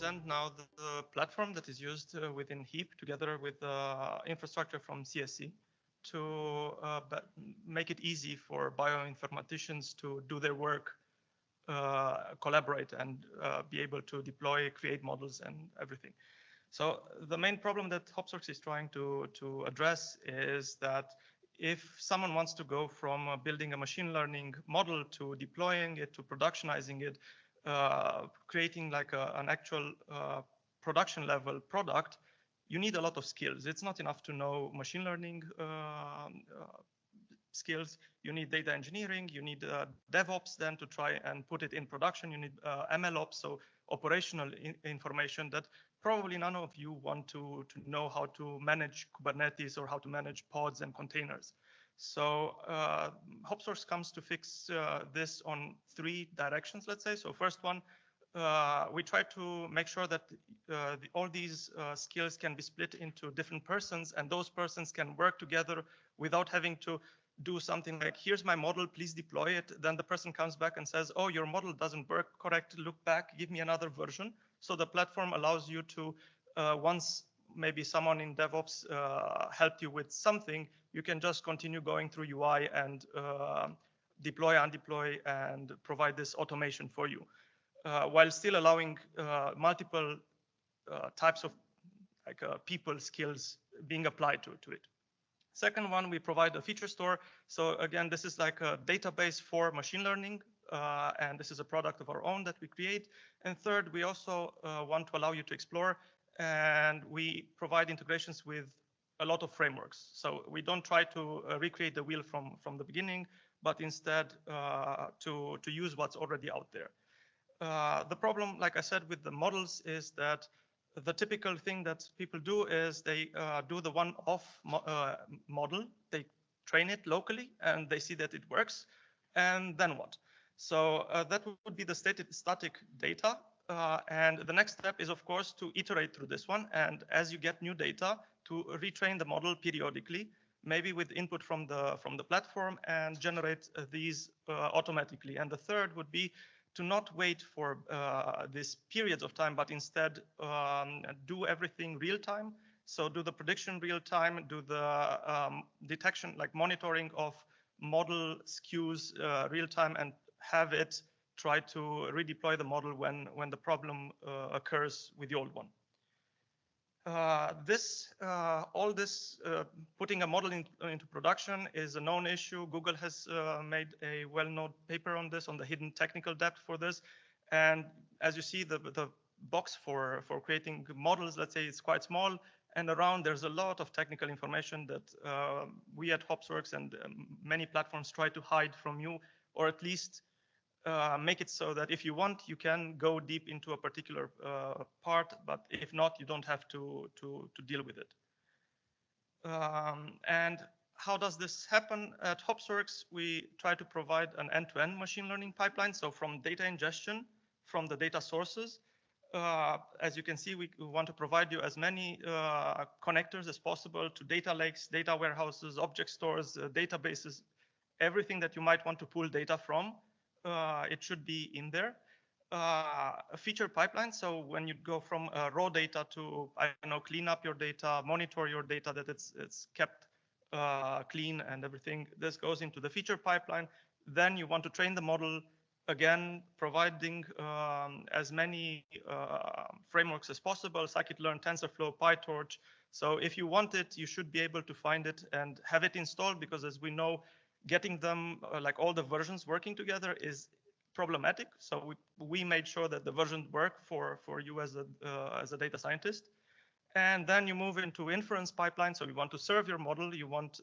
present now the platform that is used within HEAP together with infrastructure from CSC to make it easy for bioinformaticians to do their work, collaborate, and be able to deploy, create models and everything. So the main problem that HOPSWorks is trying to address is that if someone wants to go from building a machine learning model to deploying it to productionizing it, creating like an actual production level product, you need a lot of skills. It's not enough to know machine learning skills. You need data engineering, you need DevOps then to try and put it in production. You need MLOps, so operational information that probably none of you want to know how to manage Kubernetes or how to manage pods and containers. So HOPSWorks comes to fix this on 3 directions, let's say. So first one, we try to make sure that all these skills can be split into different persons, and those persons can work together without having to do something like, here's my model, please deploy it. Then the person comes back and says, oh, your model doesn't work correct, look back, give me another version. So the platform allows you to, once maybe someone in DevOps helped you with something, you can just continue going through UI and deploy, undeploy, and provide this automation for you, while still allowing multiple types of like people skills being applied to it. Second one, we provide a feature store. So again, this is like a database for machine learning, and this is a product of our own that we create. And third, we also want to allow you to explore, and we provide integrations with a lot of frameworks. So we don't try to recreate the wheel from the beginning, but instead to use what's already out there. The problem, like I said, with the models is that the typical thing that people do is they do the one-off model, they train it locally, and they see that it works, and then what? So that would be the static data, and the next step is, of course, to iterate through this one, and as you get new data, to retrain the model periodically, maybe with input from the platform, and generate these automatically. And the third would be to not wait for these periods of time, but instead do everything real time. So do the prediction real time, do the detection, like monitoring of model skews real time, and have it try to redeploy the model when the problem occurs with the old one. All this putting a model into production is a known issue. Google has made a well-known paper on this, on the hidden technical debt for this. And as you see, the box for creating models, let's say, it's quite small. And around, there's a lot of technical information that we at HOPSWorks and many platforms try to hide from you, or at least make it so that if you want, you can go deep into a particular part, but if not, you don't have to deal with it. And how does this happen? At HOPSWorks, we try to provide an end-to-end machine learning pipeline. So from data ingestion, from the data sources, as you can see, we want to provide you as many connectors as possible to data lakes, data warehouses, object stores, databases, everything that you might want to pull data from. It should be in there. A feature pipeline. So when you go from raw data to, I don't know, clean up your data, monitor your data, that it's kept clean and everything, this goes into the feature pipeline. Then you want to train the model, again, providing as many frameworks as possible, scikit-learn, TensorFlow, PyTorch. So if you want it, you should be able to find it and have it installed, because as we know, getting them, like all the versions working together is problematic. So we made sure that the versions work for you as a data scientist. And then you move into inference pipeline. So you want to serve your model. You want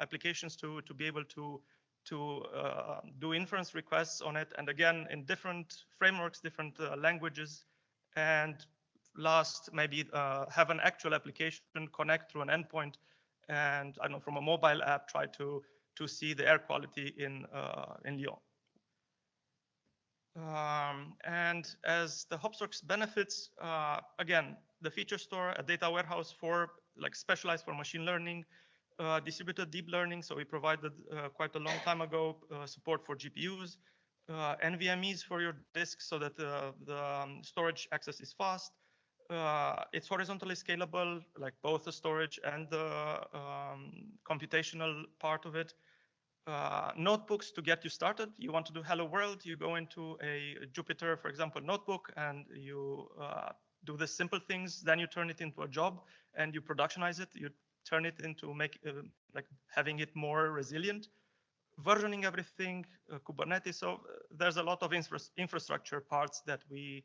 applications to be able to do inference requests on it. And again, in different frameworks, different languages. And last, maybe have an actual application connect through an endpoint. And I don't know, from a mobile app, try to see the air quality in Lyon. And as the HOPSWorks benefits, again, the feature store, a data warehouse for like specialized for machine learning, distributed deep learning. So we provided quite a long time ago support for GPUs, NVMEs for your disk so that the storage access is fast. It's horizontally scalable, like both the storage and the computational part of it. Notebooks to get you started. You want to do Hello World, you go into a Jupyter, for example, notebook, and you do the simple things. Then you turn it into a job and you productionize it. You turn it into like having it more resilient. Versioning everything, Kubernetes. So there's a lot of infrastructure parts that we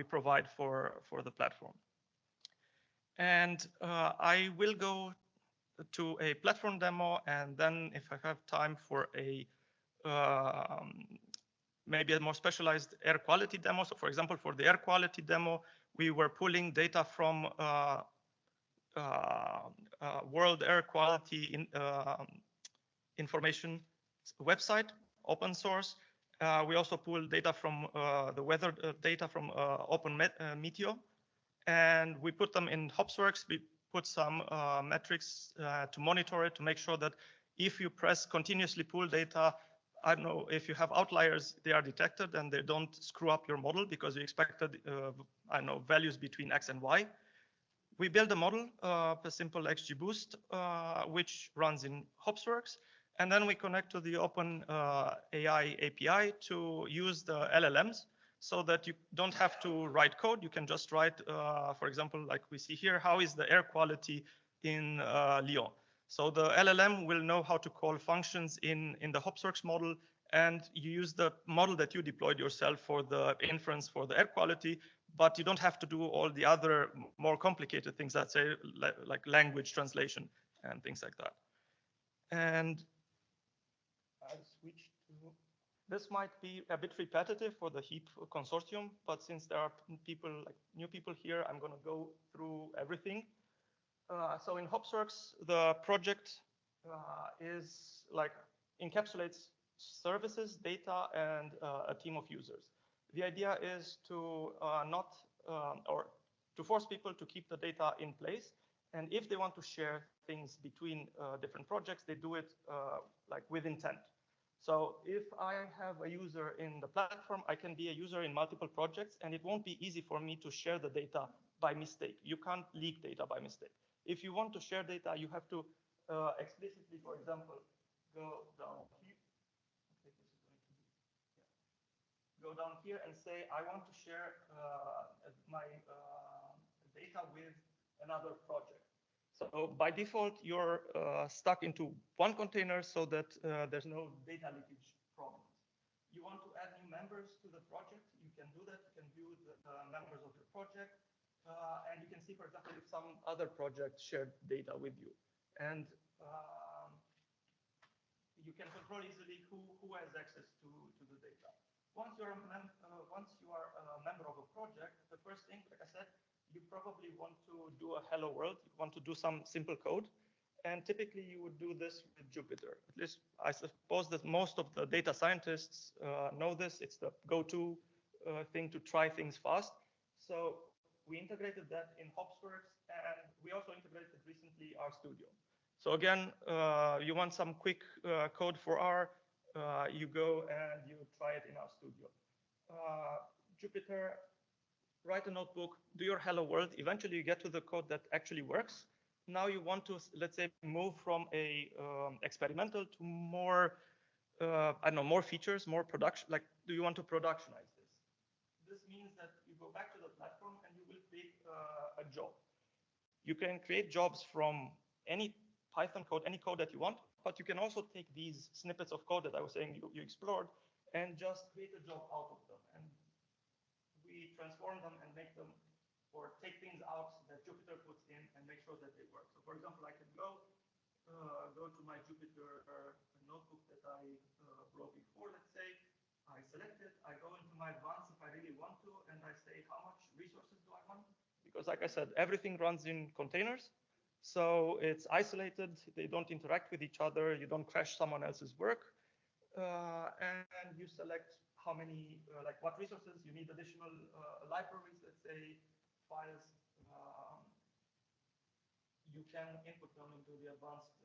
provide for the platform. And I will go to a platform demo, and then if I have time for a maybe a more specialized air quality demo. So for example, for the air quality demo, we were pulling data from World Air Quality Information website, open source. We also pull data from the weather data from Open Meteo, and we put them in HopsWorks. We put some metrics to monitor it, to make sure that if you press continuously pull data, I don't know, if you have outliers, they are detected and they don't screw up your model because you expected, I don't know, values between X and Y. We build a model, a simple XGBoost, which runs in HopsWorks. And then we connect to the Open AI API to use the LLMs so that you don't have to write code. You can just write, for example, like we see here, how is the air quality in Lyon? So the LLM will know how to call functions in the HopsWorks model, and you use the model that you deployed yourself for the inference for the air quality, but you don't have to do all the other more complicated things that say like language translation and things like that. And I'll switch to, this might be a bit repetitive for the HEAP consortium, but since there are people, like new people here, I'm gonna go through everything. So in HopsWorks, the project is like encapsulates services, data, and a team of users. The idea is to or to force people to keep the data in place. And if they want to share things between different projects, they do it like with intent. So if I have a user in the platform, I can be a user in multiple projects, and it won't be easy for me to share the data by mistake. You can't leak data by mistake. If you want to share data, you have to explicitly, for example, go down here. Go down here and say, I want to share my data with another project. So by default, you're stuck into one container so that there's no data leakage problems. You want to add new members to the project, you can do that. You can view the members of your project. And you can see, for example, if some other project shared data with you. And you can control easily who has access to the data. Once you are a member of a project, the first thing, like I said, you probably want to do a hello world. You want to do some simple code. And typically you would do this with Jupyter. At least I suppose that most of the data scientists know this. It's the go-to thing to try things fast. So we integrated that in HopsWorks, and we also integrated recently RStudio. So again, you want some quick code for R, you go and you try it in RStudio. Jupyter, write a notebook, do your hello world. Eventually you get to the code that actually works. Now you want to, let's say, move from a experimental to more, I don't know, more features, more production. Like, do you want to productionize this? This means that you go back to the platform and you will create a job. You can create jobs from any Python code, any code that you want, but you can also take these snippets of code that I was saying you explored and just create a job out of them. And we transform them and make them, or take things out that Jupyter puts in and make sure that they work. So for example, I can go to my Jupyter notebook that I wrote before, let's say. I select it, I go into my advanced if I really want to, and I say how much resources do I want? Because like I said, everything runs in containers. So it's isolated, they don't interact with each other, you don't crash someone else's work. And you select how many, like what resources, you need additional libraries, let's say, files. You can input them into the advanced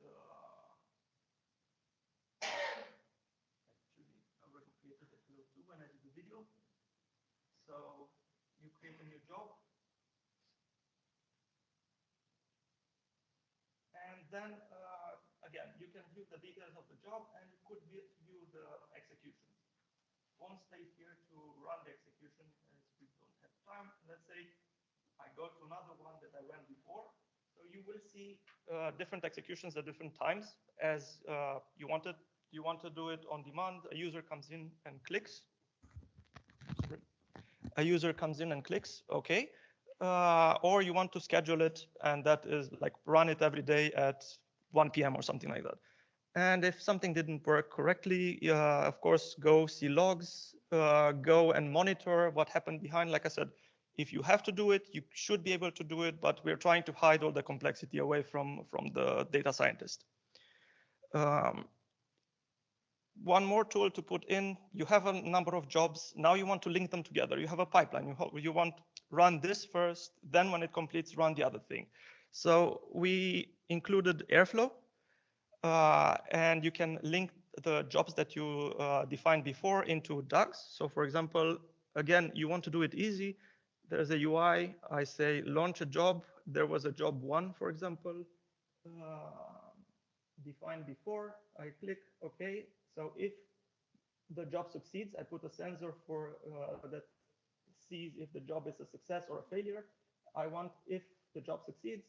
actually, I already created it. video. So you create a new job. And then, again, you can view the details of the job and you could view the execution. Won't stay here to run the execution as we don't have time. Let's say I go to another one that I ran before. So you will see different executions at different times as you want to do it on demand. A user comes in and clicks. Sorry. A user comes in and clicks, okay. Or you want to schedule it, and that is like run it every day at 1 p.m. or something like that. And if something didn't work correctly, of course, go see logs, go and monitor what happened behind. Like I said, if you have to do it, you should be able to do it, but we're trying to hide all the complexity away from the data scientist. One more tool to put in, you have a number of jobs. Now you want to link them together. You have a pipeline. You want run this first, then when it completes, run the other thing. So we included Airflow, and you can link the jobs that you defined before into DAGs. So for example, again, you want to do it easy. There's a UI. I say launch a job. There was a job 1, for example, defined before. I click OK. So if the job succeeds, I put a sensor for that sees if the job is a success or a failure. I want, if the job succeeds,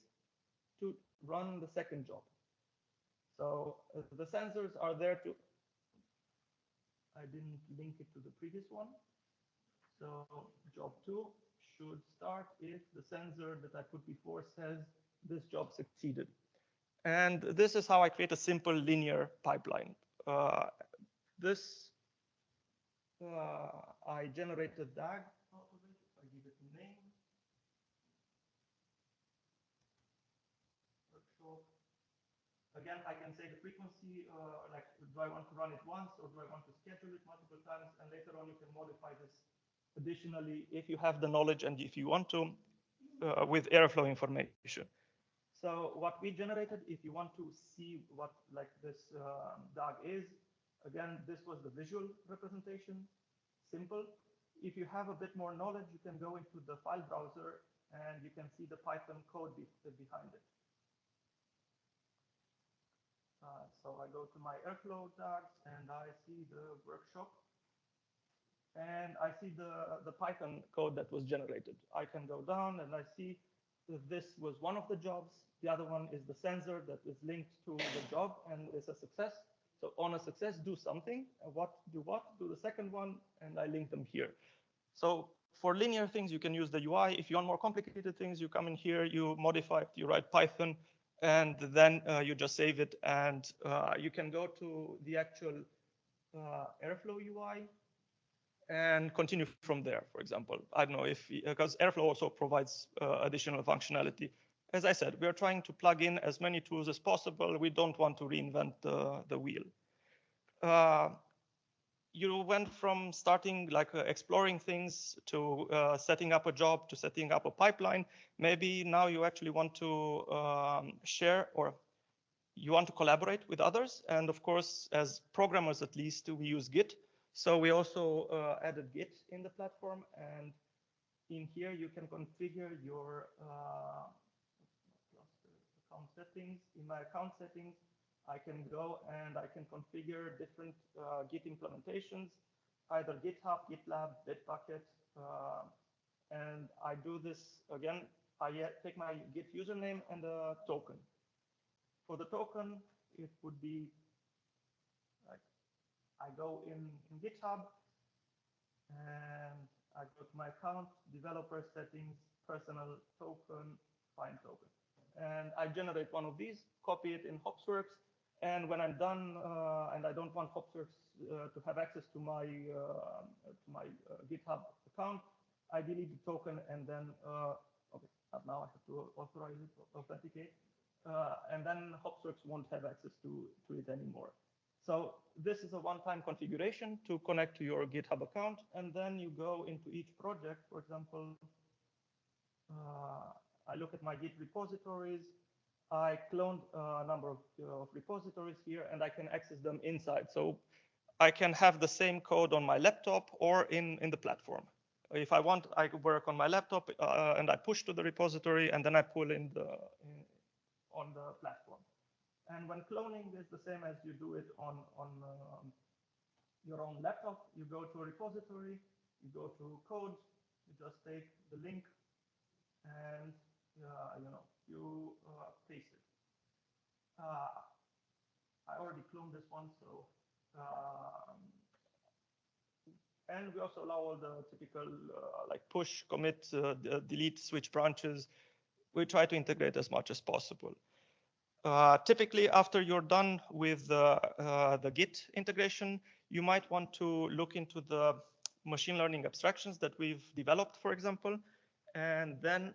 to run the second job. So the sensors are there to, I didn't link it to the previous one. So job 2 should start if the sensor that I put before says this job succeeded. And this is how I create a simple linear pipeline. I generated DAG out of it. I give it a name. Workshop. Again, I can say the frequency, like, do I want to run it once or do I want to schedule it multiple times? And later on, you can modify this additionally if you have the knowledge and if you want to with Airflow information. So what we generated, if you want to see what like this DAG is, again, this was the visual representation, simple. If you have a bit more knowledge, you can go into the file browser and you can see the Python code behind it. So I go to my Airflow tags and I see the workshop and I see the Python code that was generated. I can go down and I see that this was one of the jobs. The other one is the sensor that is linked to the job and is a success. So on a success, do something. Do the second one, and I link them here. So for linear things, you can use the UI. If you want more complicated things, you come in here, you modify it, you write Python, and then you just save it. And you can go to the actual Airflow UI and continue from there, for example. I don't know if, because Airflow also provides additional functionality. As I said, we are trying to plug in as many tools as possible. We don't want to reinvent the wheel. You went from starting like exploring things to setting up a job to setting up a pipeline. Maybe now you actually want to share or you want to collaborate with others. And of course, as programmers, at least, we use Git. So we also added Git in the platform. And in here, you can configure your account settings. In my account settings, I can go and I can configure different Git implementations, either GitHub, GitLab, Bitbucket. And I do this again. I take my Git username and a token. For the token, it would be like I go in GitHub and I go to my account, developer settings, personal token, find token. And I generate one of these, copy it in HopsWorks. And when I'm done and I don't want HopsWorks to have access to my GitHub account, I delete the token and then, okay, now I have to authorize it, authenticate. And then HopsWorks won't have access to it anymore. So this is a one-time configuration to connect to your GitHub account. And then you go into each project. For example, I look at my Git repositories. I cloned a number of repositories here, and I can access them inside. So I can have the same code on my laptop or in the platform. If I want, I could work on my laptop and I push to the repository and then I pull on the platform. And when cloning is the same as you do it on your own laptop. You go to a repository, you go to code, you just take the link and you paste it. I already cloned this one, so and we also allow all the typical like push, commit, delete, switch branches. We try to integrate as much as possible. Typically, after you're done with the Git integration, you might want to look into the machine learning abstractions that we've developed, for example, and then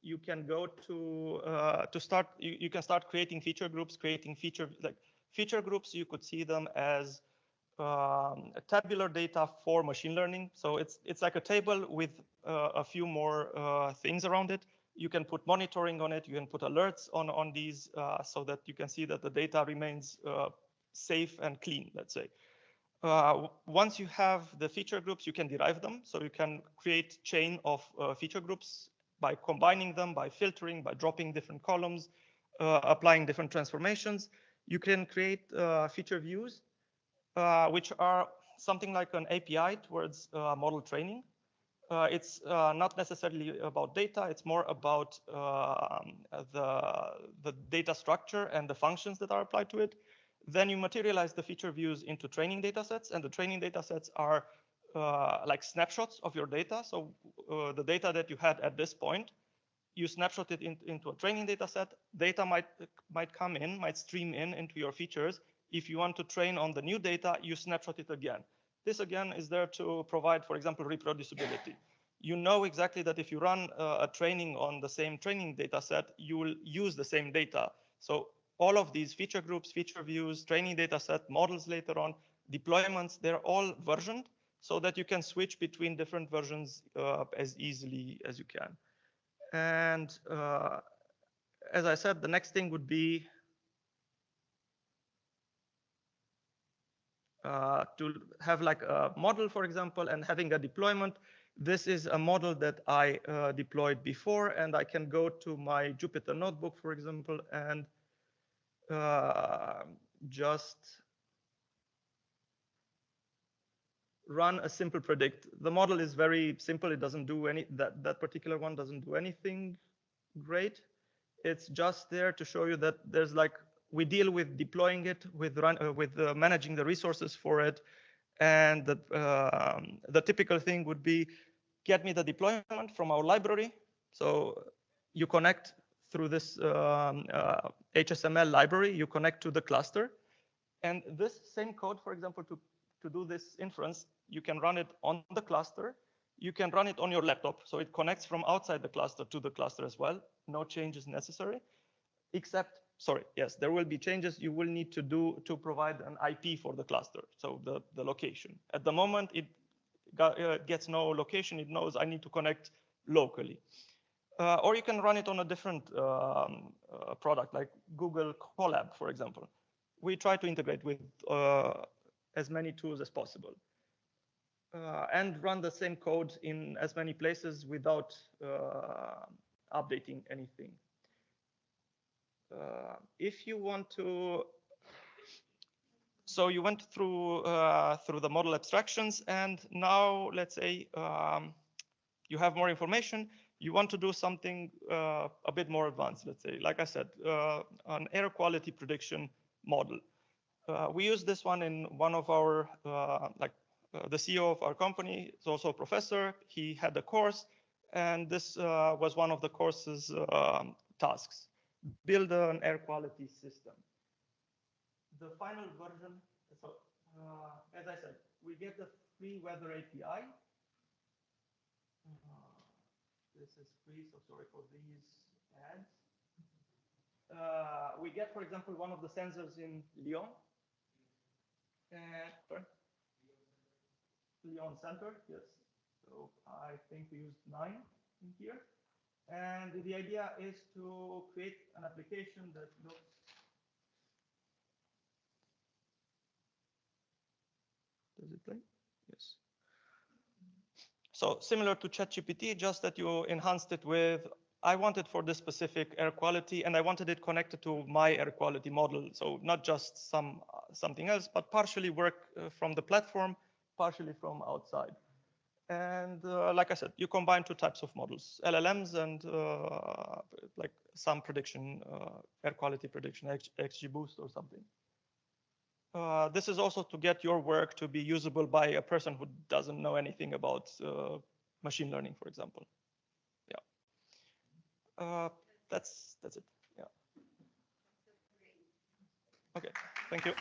you can go to start. You can start creating feature groups, creating feature groups. You could see them as tabular data for machine learning. So it's like a table with a few more things around it. You can put monitoring on it. You can put alerts on these so that you can see that the data remains safe and clean, let's say. Once you have the feature groups, you can derive them. So you can create chain of feature groups by combining them, by filtering, by dropping different columns, applying different transformations. You can create feature views, which are something like an API towards model training. It's not necessarily about data. It's more about the data structure and the functions that are applied to it. Then you materialize the feature views into training data sets, and the training data sets are like snapshots of your data. So the data that you had at this point, you snapshot it into a training data set. Data might come in, might stream into your features. If you want to train on the new data, you snapshot it again. This again is there to provide, for example, reproducibility. You know exactly that if you run a training on the same training data set, you will use the same data. So all of these feature groups, feature views, training data set, models later on, deployments, they're all versioned so that you can switch between different versions as easily as you can. And as I said, the next thing would be to have like a model, for example, and having a deployment. This is a model that I deployed before, and I can go to my Jupyter notebook, for example, and just run a simple predict. The model is very simple. It doesn't do that particular one doesn't do anything great. It's just there to show you that there's like, we deal with deploying it, with managing the resources for it. And the typical thing would be, get me the deployment from our library. So you connect through this HSML library, you connect to the cluster. And this same code, for example, to do this inference, you can run it on the cluster. You can run it on your laptop. So it connects from outside the cluster to the cluster as well. No changes necessary, except, sorry, yes, there will be changes you will need to do to provide an IP for the cluster. So the location. At the moment, it gets no location. It knows I need to connect locally. Or you can run it on a different product like Google Colab, for example. We try to integrate with as many tools as possible. And run the same code in as many places without updating anything. If you want to, so you went through the model abstractions, and now let's say you have more information. You want to do something a bit more advanced. Let's say, like I said, an air quality prediction model. We use this one in one of our the CEO of our company is also a professor. He had a course, and this was one of the course's tasks. Build an air quality system. The final version, so as I said, we get the free weather API. This is free, so sorry for these ads. We get, for example, one of the sensors in Lyon. Lyon Center, yes. So I think we used 9 in here. And the idea is to create an application that looks Does it play? Yes. So similar to ChatGPT, just that you enhanced it with, I wanted for this specific air quality, and I wanted it connected to my air quality model. So not just something else, but partially work from the platform, partially from outside. And like I said, you combine two types of models, LLMs and like some prediction, air quality prediction, XGBoost or something. This is also to get your work to be usable by a person who doesn't know anything about machine learning, for example. Yeah. That's it. Yeah. Okay. Thank you.